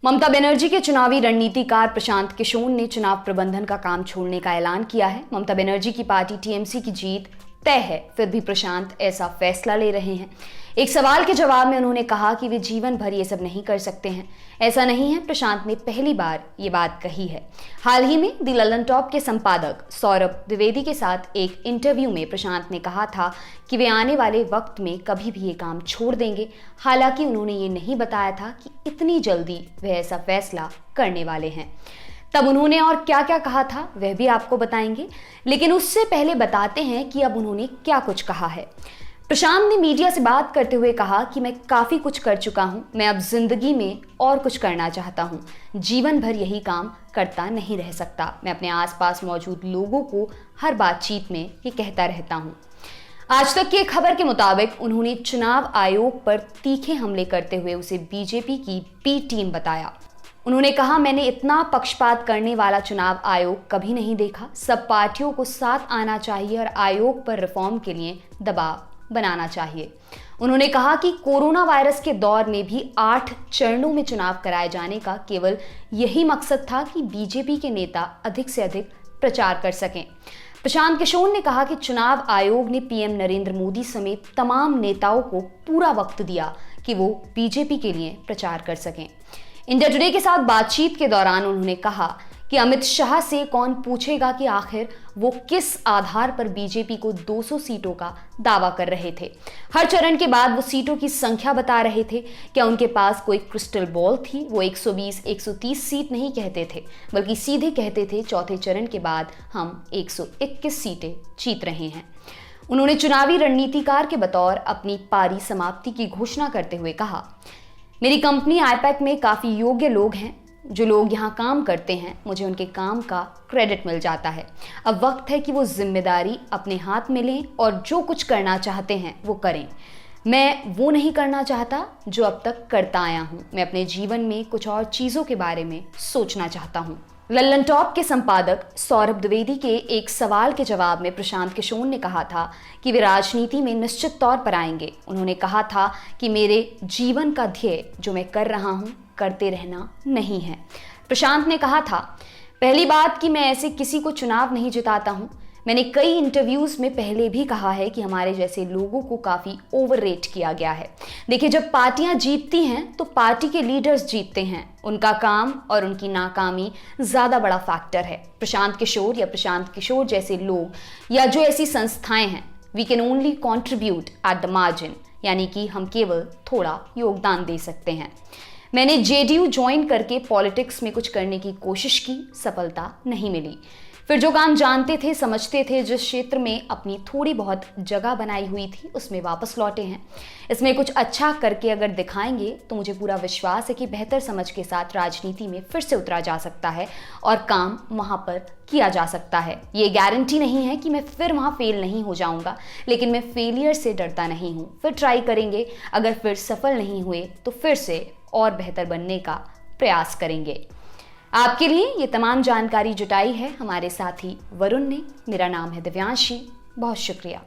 ममता बनर्जी के चुनावी रणनीतिकार प्रशांत किशोर ने चुनाव प्रबंधन का काम छोड़ने का ऐलान किया है। ममता बनर्जी की पार्टी टीएमसी की जीत तय है, फिर भी प्रशांत ऐसा फैसला ले रहे हैं। एक सवाल के जवाब में उन्होंने कहा कि वे जीवन भर ये सब नहीं कर सकते हैं। ऐसा नहीं है, प्रशांत ने पहली बार ये बात कही है। हाल ही में द ललन टॉप के संपादक सौरभ द्विवेदी के साथ एक इंटरव्यू में प्रशांत ने कहा था कि वे आने वाले वक्त में कभी भी ये काम छोड़ देंगे। हालांकि उन्होंने ये नहीं बताया था कि इतनी जल्दी वे ऐसा फैसला करने वाले हैं। तब उन्होंने और क्या क्या कहा था वह भी आपको बताएंगे, लेकिन उससे पहले बताते हैं कि अब उन्होंने क्या कुछ कहा है। प्रशांत ने मीडिया से बात करते हुए कहा कि मैं काफ़ी कुछ कर चुका हूं, मैं अब जिंदगी में और कुछ करना चाहता हूं। जीवन भर यही काम करता नहीं रह सकता। मैं अपने आसपास मौजूद लोगों को हर बातचीत में ये कहता रहता हूं। आज तक की एक खबर के मुताबिक उन्होंने चुनाव आयोग पर तीखे हमले करते हुए उसे बीजेपी की बी टीम बताया। उन्होंने कहा, मैंने इतना पक्षपात करने वाला चुनाव आयोग कभी नहीं देखा। सब पार्टियों को साथ आना चाहिए और आयोग पर रिफॉर्म के लिए दबाव बनाना चाहिए। उन्होंने कहा कि कोरोना वायरस के दौर में भी 8 चरणों में चुनाव कराए जाने का केवल यही मकसद था कि बीजेपी के नेता अधिक से अधिक प्रचार कर सकें। प्रशांत किशोर ने कहा कि चुनाव आयोग ने पीएम नरेंद्र मोदी समेत तमाम नेताओं को पूरा वक्त दिया कि वो बीजेपी के लिए प्रचार कर सकें। इंडिया टुडे के साथ बातचीत के दौरान उन्होंने कहा कि अमित शाह से कौन पूछेगा कि आखिर वो किस आधार पर बीजेपी को 200 सीटों का दावा कर रहे थे। हर चरण के बाद वो सीटों की संख्या बता रहे थे। क्या उनके पास कोई क्रिस्टल बॉल थी? वो 120, 130 सीट नहीं कहते थे, बल्कि सीधे कहते थे चौथे चरण के बाद हम 121 सीटें जीत रहे हैं। उन्होंने चुनावी रणनीतिकार के बतौर अपनी पारी समाप्ति की घोषणा करते हुए कहा, मेरी कंपनी आईपैक में काफ़ी योग्य लोग हैं। जो लोग यहाँ काम करते हैं, मुझे उनके काम का क्रेडिट मिल जाता है। अब वक्त है कि वो जिम्मेदारी अपने हाथ में लें और जो कुछ करना चाहते हैं वो करें। मैं वो नहीं करना चाहता जो अब तक करता आया हूँ। मैं अपने जीवन में कुछ और चीज़ों के बारे में सोचना चाहता हूँ। ललन टॉप के संपादक सौरभ द्विवेदी के एक सवाल के जवाब में प्रशांत किशोर ने कहा था कि वे राजनीति में निश्चित तौर पर आएंगे। उन्होंने कहा था कि मेरे जीवन का ध्येय जो मैं कर रहा हूँ करते रहना नहीं है। प्रशांत ने कहा था, पहली बात कि मैं ऐसे किसी को चुनाव नहीं जिताता हूँ। मैंने कई इंटरव्यूज़ में पहले भी कहा है कि हमारे जैसे लोगों को काफ़ी ओवररेट किया गया है। देखिए, जब पार्टियां जीतती हैं तो पार्टी के लीडर्स जीतते हैं। उनका काम और उनकी नाकामी ज़्यादा बड़ा फैक्टर है। प्रशांत किशोर या प्रशांत किशोर जैसे लोग या जो ऐसी संस्थाएं हैं, we can only contribute at the margin, यानी कि हम केवल थोड़ा योगदान दे सकते हैं। मैंने जेडीयू ज्वाइन करके पॉलिटिक्स में कुछ करने की कोशिश की, सफलता नहीं मिली। फिर जो काम जानते थे, समझते थे, जिस क्षेत्र में अपनी थोड़ी बहुत जगह बनाई हुई थी, उसमें वापस लौटे हैं। इसमें कुछ अच्छा करके अगर दिखाएंगे तो मुझे पूरा विश्वास है कि बेहतर समझ के साथ राजनीति में फिर से उतरा जा सकता है और काम वहाँ पर किया जा सकता है। ये गारंटी नहीं है कि मैं फिर वहाँ फेल नहीं हो जाऊँगा, लेकिन मैं फेलियर से डरता नहीं हूँ। फिर ट्राई करेंगे, अगर फिर सफल नहीं हुए तो फिर से और बेहतर बनने का प्रयास करेंगे। आपके लिए ये तमाम जानकारी जुटाई है हमारे साथी वरुण ने। मेरा नाम है दिव्यांशी। बहुत शुक्रिया।